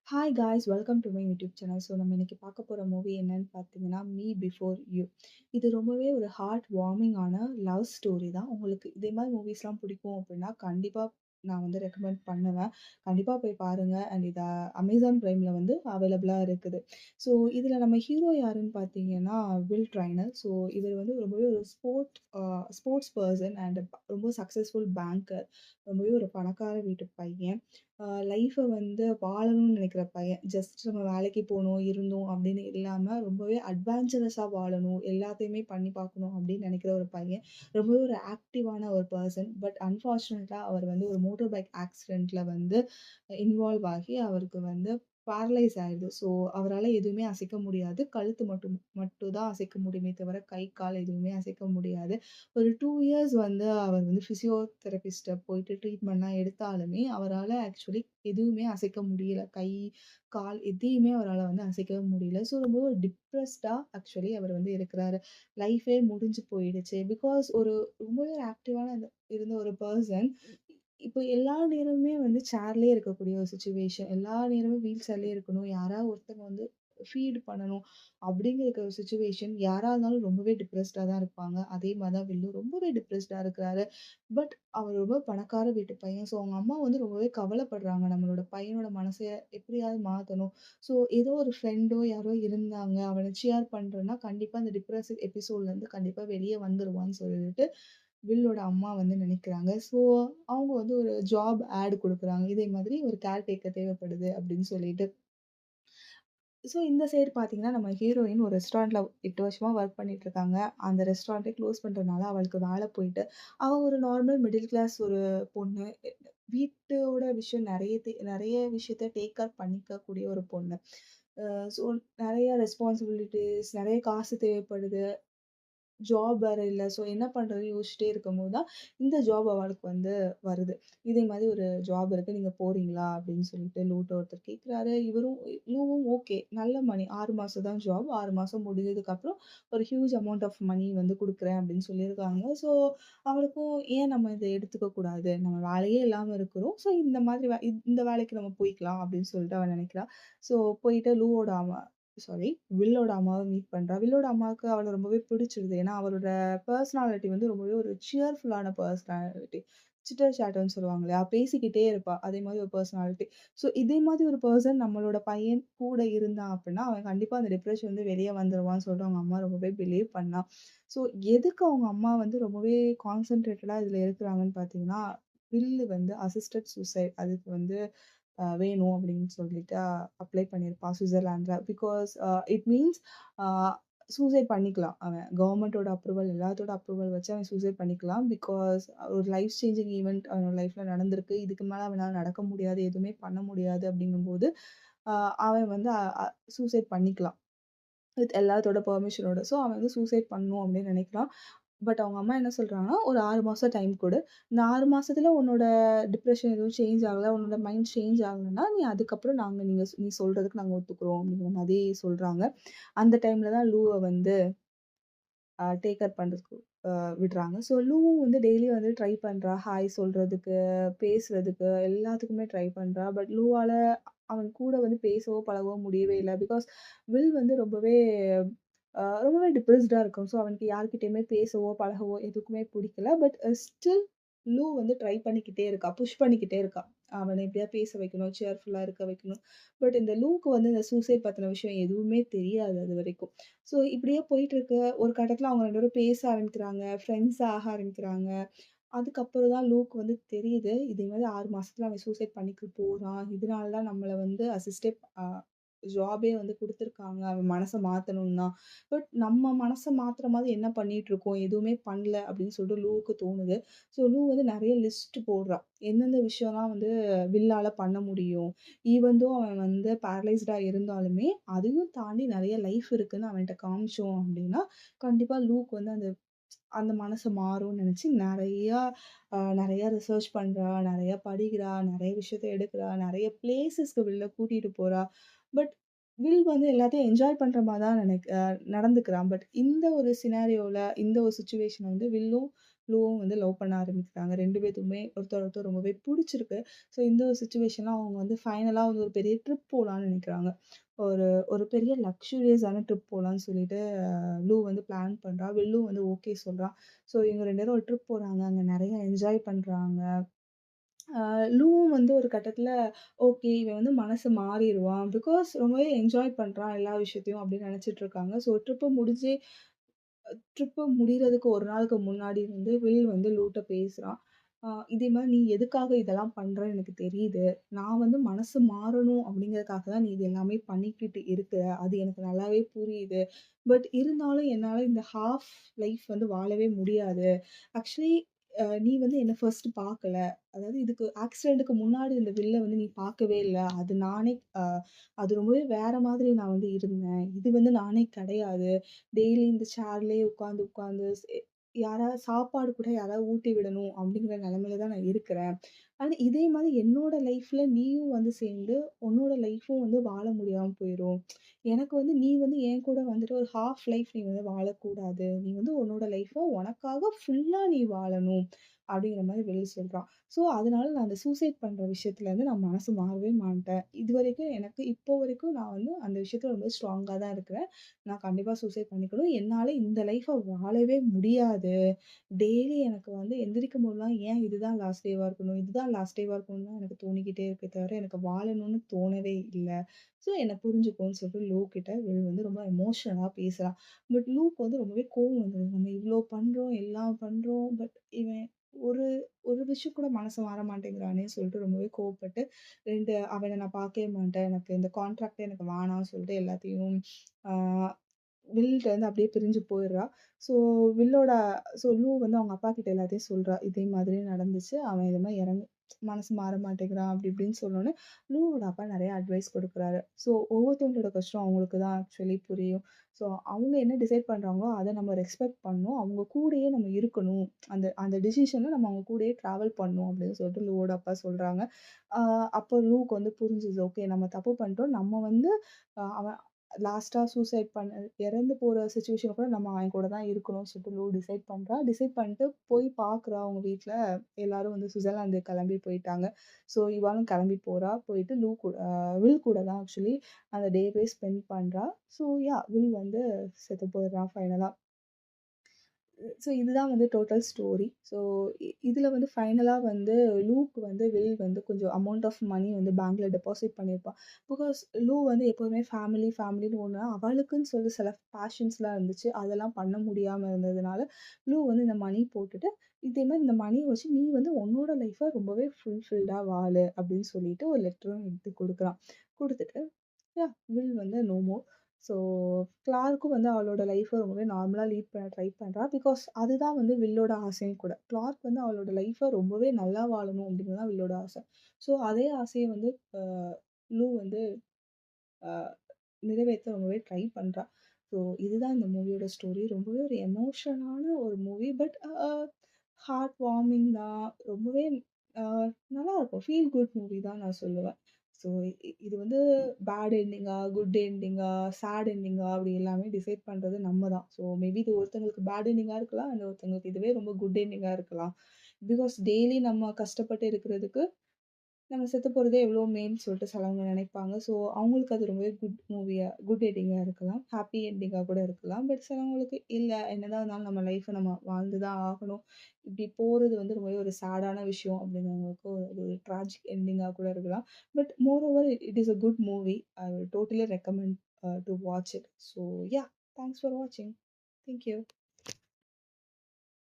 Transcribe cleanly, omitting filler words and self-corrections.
Hi guys welcome to my YouTube channel. So நம்ம இன்னைக்கு பார்க்க போகிற மூவி என்னன்னு பார்த்தீங்கன்னா மீ பிஃபோர் யூ. இது ரொம்பவே ஒரு ஹார்ட் வார்மிங்கான லவ் ஸ்டோரி தான். உங்களுக்கு இதே மாதிரி மூவிஸ்லாம் பிடிக்கும் அப்படின்னா கண்டிப்பாக நான் வந்து ரெக்கமெண்ட் பண்ணுவேன். கண்டிப்பாக போய் பாருங்கள். அண்ட் இது அமேசான் ப்ரைமில் வந்து அவைலபிளாக இருக்குது. ஸோ இதில் நம்ம ஹீரோ யாருன்னு பார்த்தீங்கன்னா வில் ட்ரைனர். ஸோ இவர் வந்து ரொம்பவே ஒரு ஸ்போர்ட்ஸ் பர்சன் அண்ட் ரொம்ப சக்ஸஸ்ஃபுல் பேங்கர். ரொம்பவே ஒரு பணக்கார வீட்டு பையன். லைஃப்ப வந்து வாழணும்னு நினைக்கிற பையன். ஜஸ்ட் நம்ம வேலைக்கு போணும், இருந்தோம் அப்படின்னு இல்லாம, ரொம்பவே அட்வென்ச்சரஸா வாழணும், எல்லாத்தையுமே பண்ணி பார்க்கணும் அப்படின்னு நினைக்கிற ஒரு பையன். ரொம்பவே ஒரு ஆக்டிவான ஒரு பெர்சன். பட் அன்ஃபார்ச்சுனேட்டா அவர் வந்து ஒரு மோட்டார் பைக் ஆக்சிடென்ட்ல வந்து இன்வால்வ் ஆகி அவருக்கு வந்து பேரலைஸ் ஆயிடுது. ஸோ அவரால எதுவுமே அசைக்க முடியாது. கழுத்து மட்டும் மட்டும் தான் அசைக்க முடியுமே தவிர, கை, கால் எதுவுமே அசைக்க முடியாது. ஒரு 2 இயர்ஸ் வந்து அவர் வந்து ஃபிசியோதெரபிஸ்ட்ட போயிட்டு ட்ரீட்மெண்ட்லாம் எடுத்தாலுமே, அவரால ஆக்சுவலி எதுவுமே அசைக்க முடியல. கை, கால் எதையுமே அவரால வந்து அசைக்கவே முடியல. ஸோ ரொம்ப ஒரு டிப்ரஸ்டா ஆக்சுவலி அவர் வந்து இருக்கிறாரு. லைஃபே முடிஞ்சு போயிடுச்சு. பிகாஸ் ஒரு ரொம்பவே ஆக்டிவான இருந்த ஒரு பெர்சன், இப்போ எல்லா நேரமுமே வந்து சேர்லயே இருக்கக்கூடிய ஒரு சிச்சுவேஷன். எல்லா நேரமும் வீல் சேர்லயே இருக்கணும். யாராவது ஒருத்தங்க வந்து ஃபீட் பண்ணணும். அப்படிங்கிற ஒரு சிச்சுவேஷன். யாரா இருந்தாலும் ரொம்பவே டிப்ரஸ்டா தான் இருப்பாங்க. அதே மாரி தான் வில்லு ரொம்பவே டிப்ரஸ்டா இருக்கிறாரு. பட் அவர் ரொம்ப பணக்கார வீட்டு பையன். ஸோ அவங்க அம்மா வந்து ரொம்பவே கவலைப்படுறாங்க. நம்மளோட பையனோட மனச எப்படியாவது மாத்தணும். ஸோ ஏதோ ஒரு ஃப்ரெண்டோ யாரோ இருந்தாங்க. அவன சியர் பண்றேன்னா, கண்டிப்பா அந்த டிப்ரசிவ் எபிசோட்லேருந்து கண்டிப்பா வெளிய வந்துருவான்னு சொல்லிட்டு வில்லோட அம்மா வந்து நினைக்கிறாங்க. ஸோ அவங்க வந்து ஒரு ஜாப் ஆட் குடுக்குறாங்க. இதே மாதிரி ஒரு கேர்டேக்கர் தேவைப்படுது அப்படின்னு சொல்லிட்டு. ஸோ இந்த சைடு பார்த்தீங்கன்னா, நம்ம ஹீரோயின் ஒரு ரெஸ்டாரண்ட்ல 8 வருஷமா ஒர்க் பண்ணிட்டு இருக்காங்க. அந்த ரெஸ்டாரண்ட்டே க்ளோஸ் பண்றதுனால அவளுக்கு வேல போயிட்டு, அவ ஒரு நார்மல் மிடில் கிளாஸ் ஒரு பொண்ணு. வீட்டோட விஷயம் நெறைய விஷயத்த டேக் கேர் பண்ணிக்கக்கூடிய ஒரு பொண்ணு. அ ஸோ நெறைய ரெஸ்பான்சிபிலிட்டீஸ், நெறைய காசு தேவைப்படுது. ஜாப் வேற இல்ல. ஸோ என்ன பண்றதுன்னு யோசிச்சுட்டே இருக்கும்போது தான், இந்த ஜாப் அவளுக்கு வந்து வருது. இதே மாரி ஒரு ஜாப் இருக்கு. நீங்க போறீங்களா? அப்படின்னு சொல்லிட்டு லூட்ட ஒருத்தர் கேட்குறாரு. லூவும் ஓகே. நல்ல மணி. 6 மாசம் தான் ஜாப். 6 மாசம் முடிஞ்சதுக்கப்புறம் ஒரு ஹியூஜ் அமௌண்ட் ஆஃப் மணி வந்து குடுக்குறேன் அப்படின்னு சொல்லியிருக்காங்க. ஸோ அவளுக்கும் ஏன் நம்ம இத எடுத்துக்க கூடாது? நம்ம வேலையே இல்லாம இருக்கிறோம். ஸோ இந்த மாதிரி இந்த வேலைக்கு நம்ம போய்க்கலாம் அப்படின்னு சொல்லிட்டு அவ நினைக்கிறா. ஸோ போயிட்டு லூவோட சாரி வில்லோட அம்மாவ மீட் பண்றா. வில்லோட அம்மாவுக்கு அவள ரொம்பவே பிடிச்சிருது. ஏன்னா, அவரோட பெர்சனாலிட்டி வந்து ரொம்பவே ஒரு சியர்ஃபுல்லான பெர்சனாலிட்டி. சிட்டர் சாட்டர்ன்னு சொல்லுவாங்க இல்லையா? பேசிக்கிட்டே இருப்பா. அதே மாரி ஒரு பெர்சனாலிட்டி. ஸோ இதே மாதிரி ஒரு பெர்சன் நம்மளோட பையன் கூட இருந்தான் அப்படின்னா, அவன் கண்டிப்பா அந்த டிப்ரஷன் வந்து வெளிய வந்துருவான்னு சொல்லிட்டு அவங்க அம்மா ரொம்பவே பிலீவ் பண்ணா. ஸோ எதுக்கு அவங்க அம்மா வந்து ரொம்பவே கான்சன்ட்ரேட்டடா இதுல இருக்கிறாங்கன்னு பார்த்தீங்கன்னா, வில்லு வந்து அசிஸ்டட் சூசைட் அதுக்கு வந்து வேணும் அப்படின்னு சொல்லிட்டு அப்ளை பண்ணியிருப்பான் சுவிட்சர்லாண்ட்ல. Because it means a suicide பண்ணிக்கலாம் அவன். கவர்மெண்ட்டோட அப்ரூவல் எல்லாத்தோட அப்ரூவல் வச்சு அவன் சூசைட் பண்ணிக்கலாம். பிகாஸ் ஒரு லைஃப் சேஞ்சிங் ஈவென்ட் அவனோட லைஃப்ல நடந்திருக்கு. இதுக்கு மேல அவனால நடக்க முடியாது, எதுவுமே பண்ண முடியாது அப்படிங்கும்போது, அ அவன் வந்து அ அ சூசைட் பண்ணிக்கலாம். வித் எல்லாத்தோட பெர்மிஷனோட. ஸோ அவன் வந்து சூசைட் பண்ணணும் அப்படின்னு நினைக்கிறான். பட் அவங்க அம்மா என்ன சொல்றாங்கன்னா, "ஒரு 6 மாசம் டைம் குடு. இந்த 6 மாசத்துல உன்னோட டிப்ரஷன் எதுவும் சேஞ்ச் ஆகல, உன்னோட மைண்ட் சேஞ்ச் ஆகலன்னா, நீ அதுக்கப்புறம் நீ சொல்றதுக்கு நாங்க ஒத்துக்குறோம்." அப்படிங்கிற மாதிரி சொல்றாங்க. அந்த டைம்ல தான் லூவ வந்து டேக் கேர் பண்றதுக்கு விடுறாங்க. ஸோ லூவும் வந்து டெய்லியும் வந்து ட்ரை பண்றா. ஹாய் சொல்றதுக்கு, பேசுறதுக்கு எல்லாத்துக்குமே ட்ரை பண்றா. பட் லூவால அவன் கூட வந்து பேசவோ, பழகவோ முடியவே இல்ல. பிகாஸ் வில் வந்து ரொம்பவே டிப்ரெஸ்டா இருக்கும். ஸோ அவனுக்கு யார்கிட்டயுமே பேசவோ, பழகவோ எதுக்குமே பிடிக்கல. பட் ஸ்டில் லூ வந்து ட்ரை பண்ணிக்கிட்டே இருக்கா. புஷ் பண்ணிக்கிட்டே இருக்கா. அவன எப்படியாவது பேச வைக்கணும், சியர்ஃபுல்லா இருக்க வைக்கணும். பட் இந்த லூக்கு வந்து இந்த சூசைட் பத்தின விஷயம் எதுவுமே தெரியாது அதுவரைக்கும். ஸோ இப்படியே போயிட்டுருக்கு. ஒரு கட்டத்தில அவங்க 2 பேரும் பேச ஆரம்பிக்கிறாங்க. ஃப்ரெண்ட்ஸா ஆக ஆரம்பிக்கிறாங்க. அதுக்கப்புறம் தான் லூக்கு வந்து தெரியுது. இதே மாரி 6 மாசத்துல அவன் சூசைட் பண்ணிக்க போறான். இதனால தான் நம்மள வந்து ஜாபே வந்து குடுத்துருக்காங்க. அவன் மனச மாத்தணும்னு தான். பட் நம்ம மனச மாத்துற மாதிரி என்ன பண்ணிட்டுருக்கோம்? எதுவுமே பண்ணல அப்படின்னு சொல்லிட்டு லூவுக்கு தோணுது. ஸோ லூ வந்து நெறைய லிஸ்ட் போடுறா. எந்தெந்த விஷயம்லாம் வந்து வில்லால பண்ண முடியும்? ஈவன் தோ அவன் வந்து பேரலைஸ்டா இருந்தாலுமே, அதையும் தாண்டி நெறைய லைஃப் இருக்குன்னு அவன்ட்ட காமிச்சோம் அப்படின்னா, கண்டிப்பா லூக் வந்து அந்த அந்த மனசு மாறும்னு நெனச்சு நெறையா ரிசர்ச் பண்றா, நெறையா படிக்கிறா, நெறைய விஷயத்த எடுக்குறா, நெறைய பிளேஸஸ்க்கு வெளில கூட்டிட்டு போறா. பட் வில் வந்து எல்லாத்தையும் என்ஜாய் பண்ற மாரி தான் நடந்துக்கிறான். பட் இந்த ஒரு சினாரியோல, இந்த ஒரு சிச்சுவேஷன் வந்து வில்லும் ப்ளூவும் வந்து லவ் பண்ண ஆரம்பிக்கிறாங்க. 2 பேத்துக்குமே ஒருத்தர் ஒருத்தர் ரொம்பவே புடிச்சிருக்கு. ஸோ இந்த ஒரு சிச்சுவேஷன்ல அவங்க வந்து ஃபைனலா வந்து ஒரு பெரிய ட்ரிப் போலான்னு நெனைக்கிறாங்க. ஒரு ஒரு பெரிய லக்ஸூரியஸான ட்ரிப் போலான்னு சொல்லிட்டு ப்ளூ வந்து பிளான் பண்றா. வில்லும் வந்து ஓகே சொல்றான். ஸோ இவங்க 2 பேரும் ஒரு ட்ரிப் போறாங்க. அங்க நெறைய என்ஜாய் பண்றாங்க. அ லூவும் வந்து ஒரு கட்டத்தில ஓகே இவன் வந்து மனசு மாறிருவான். பிகாஸ் ரொம்பவே என்ஜாய் பண்றான் எல்லா விஷயத்தையும் அப்படின்னு நெனைச்சிட்டு இருக்காங்க. ஸோ ட்ரிப்பு முடியறதுக்கு 1 நாளுக்கு முன்னாடி வந்து வில் வந்து லூட்ட பேசுறான். இதே மாரி "நீ எதுக்காக இதெல்லாம் பண்றன்னு எனக்கு தெரியுது. நான் வந்து மனசு மாறணும் அப்படிங்கிறதுக்காக தான் நீ இது எல்லாமே பண்ணிக்கிட்டு இருக்க. அது எனக்கு நல்லாவே புரியுது. பட் இருந்தாலும் என்னால இந்த ஹால்ஃப் லைஃப் வந்து வாழவே முடியாது. ஆக்சுவலி நீ வந்து என்ன ஃபர்ஸ்ட் பார்க்கல. அதாவது இதுக்கு ஆக்சிடென்ட்க்கு முன்னாடி இந்த வில்ல வந்து நீ பார்க்கவே இல்ல. அது நானே அது ரொம்பவே வேற மாதிரி நான் வந்து இருந்தேன். இது வந்து நானே கிடையாது. டெய்லி இந்த சேர்லயே உட்காந்து உட்காந்து யாராவது சாப்பாடு கூட யாராவது ஊட்டி விடணும் அப்படிங்கிற நிலைமையில தான் நான் இருக்கிறேன். ஆனா இதே மாரி என்னோட லைஃப்ல நீயும் வந்து சேர்ந்து உன்னோட லைஃப்பும் வந்து வாழ முடியாம போயிரும். எனக்கு வந்து நீ வந்து என் கூட வந்துட்டு ஒரு ஹால்ஃப் லைஃப் நீ வந்து வாழக்கூடாது. நீ வந்து உன்னோட லைஃப்ப உனக்காக ஃபுல்லா நீ வாழணும். அப்படிங்கிற மாரி வெளிய சொல்றான். ஸோ, அதனால நான் அந்த சூசைட் பண்ற விஷயத்துலருந்து நான் மனசு மாறவே மாட்டேன். இதுவரைக்கும் எனக்கு இப்போ வரைக்கும் நான் வந்து அந்த விஷயத்துல ரொம்ப ஸ்ட்ராங்கா தான் இருக்கிறேன். நான் கண்டிப்பா சூசைட் பண்ணிக்கணும். என்னால இந்த லைஃப்ப வாழவே முடியாது. டெய்லி எனக்கு வந்து எந்திரிக்கும் போதெல்லாம் ஏன் இதுதான் லாஸ்ட் டேவா இருக்கணும்? இதுதான் லாஸ்ட் டேவா இருக்கணும்னு தான் எனக்கு தோணிக்கிட்டே இருக்கே தவிர, எனக்கு வாழணும்னு தோணவே இல்ல. ஸோ, என்ன புரிஞ்சுக்கோன்னு சொல்லிட்டு லூ கிட்ட வில் வந்து ரொம்ப எமோஷனலா பேசுறான். பட் லூக்கு வந்து ரொம்பவே கோவம் வந்துருது. நம்ம இவ்ளோ பண்றோம், எல்லாம் பண்றோம். பட் இவன் ஒரு ஒரு விஷயம் கூட மனசு மாற மாட்டேங்கிறானேன்னு சொல்லிட்டு ரொம்பவே கோவப்பட்டு 2 அவன நான் பார்க்கவே மாட்டேன். எனக்கு இந்த கான்ட்ராக்ட்டே எனக்கு வேணாம்னு சொல்லிட்டு எல்லாத்தையும் ஆ வில்ட்டருந்து அப்படியே பிரிஞ்சு போயிடுறா. ஸோ வில்லோட ஸோ லூ வந்து அவங்க அப்பா கிட்ட எல்லாத்தையும் சொல்றா. இதே மாதிரி நடந்துச்சு. அவன் இது மாரி மனசு மாற மாட்டேங்கிறான் அப்படி இப்படின்னு சொன்னோனே, லூவோட அப்பா நெறைய அட்வைஸ் குடுக்குறாரு. ஸோ ஒவ்வொருத்தவங்களோட கஷ்டம் அவங்களுக்கு தான் ஆக்சுவலி புரியும். ஸோ அவங்க என்ன டிசைட் பண்றாங்களோ, அத நம்ம ரெஸ்பெக்ட் பண்ணணும். அவங்க கூடயே நம்ம இருக்கணும். அந்த அந்த டிசிஷன்ல நம்ம அவங்க கூடயே ட்ராவல் பண்ணணும் அப்படின்னு சொல்லிட்டு லூவோட அப்பா சொல்றாங்க. அ அப்போ லூக்கு வந்து புரிஞ்சுது. ஓகே நம்ம தப்பு பண்ணிட்டோம். நம்ம வந்து அவன் லாஸ்ட்டா சூசைட் பண்ண இறந்து போற சிச்சுவேஷன் கூட நம்ம அவன் கூட தான் இருக்கணும்னு சொல்லிட்டு லூ டிசைட் பண்றா. டிசைட் பண்ணிட்டு போய் பார்க்குறா அவங்க வீட்ல எல்லாரும் வந்து சுவிட்சர்லாந்து கிளம்பி போயிட்டாங்க. ஸோ இவளும் கிளம்பி போறா. போயிட்டு லூ கூட வில் கூட தான் ஆக்சுவலி அந்த டேவே ஸ்பெண்ட் பண்றா. ஸோ வில் வந்து செத்து போயிடுறான் ஃபைனலா. ஸோ இதுதான் வந்து டோட்டல் ஸ்டோரி. ஸோ இதுல வந்து ஃபைனலா வந்து லூக்கு வந்து வில் வந்து கொஞ்சம் அமௌண்ட் ஆஃப் மணி வந்து பேங்க்ல டெபாசிட் பண்ணியிருப்பான். பிகாஸ் லூ வந்து எப்போதுமே ஃபேமிலின்னு ஒண்ணு அவளுக்குன்னு சொல்லி சில பேஷன்ஸ்லாம் இருந்துச்சு. அதெல்லாம் பண்ண முடியாம இருந்ததுனால, லூ வந்து இந்த மணி போட்டுட்டு, இதே மாரி இந்த மணிய வச்சு நீ வந்து உன்னோட லைஃப்ப ரொம்பவே ஃபுல்ஃபில்டா வாழு அப்படின்னு சொல்லிட்டு ஒரு லெட்டரும் எழுதி குடுக்குறான். குடுத்துட்டு வில் வந்து நோ மோர். ஸோ கிளார்க்கும் வந்து அவளோட லைஃப்ப ரொம்பவே நார்மலா லீட் பண்ண ட்ரை பண்றா. பிகாஸ் அதுதான் வந்து வில்லோட ஆசையும் கூட. கிளார்க் வந்து அவளோட லைஃப்ப ரொம்பவே நல்லா வாழணும் அப்படிங்கிறது தான் வில்லோட ஆசை. ஸோ அதே ஆசைய வந்து அ லூ வந்து அ நிறைவேத்த ரொம்பவே ட்ரை பண்றா. ஸோ இதுதான் இந்த மூவியோட ஸ்டோரி. ரொம்பவே ஒரு எமோஷனான ஒரு மூவி. பட் ஹார்ட் வார்மிங் தான். ரொம்பவே அ நல்லாருக்கும். ஃபீல் குட் மூவி தான் நான் சொல்லுவேன். ஸோ இது வந்து பேட் எண்டிங்கா, குட் எண்டிங்கா, சேட் எண்டிங்கா அப்படி எல்லாமே டிசைட் பண்றது நம்ம தான். ஸோ மேபி இது ஒருத்தங்களுக்கு பேட் எண்டிங்கா இருக்கலாம். ஒருத்தங்களுக்கு இதுவே ரொம்ப குட் எண்டிங்கா இருக்கலாம். பிகாஸ் டெய்லி நம்ம கஷ்டப்பட்டு இருக்கிறதுக்கு நம்ம செத்து போறதே எவ்வளோ மேல்ன்னு சொல்லிட்டு சிலவங்க நினைப்பாங்க. ஸோ, அவங்களுக்கு அது ரொம்பவே குட் எண்டிங்கா இருக்கலாம். ஹாப்பி எண்டிங்கா கூட இருக்கலாம். பட் சிலவங்களுக்கு இல்ல என்னதான் இருந்தாலும் நம்ம லைஃப்ப நம்ம வாழ்ந்து தான் ஆகணும். இப்படி போறது வந்து ரொம்பவே ஒரு சேடான விஷயம் அப்படிங்கிறவங்களுக்கு அது ஒரு ட்ராஜிக் எண்டிங்கா கூட இருக்கலாம். But moreover it is a good movie. I will totally recommend to watch it. So thanks for வாட்சிங். Thank you.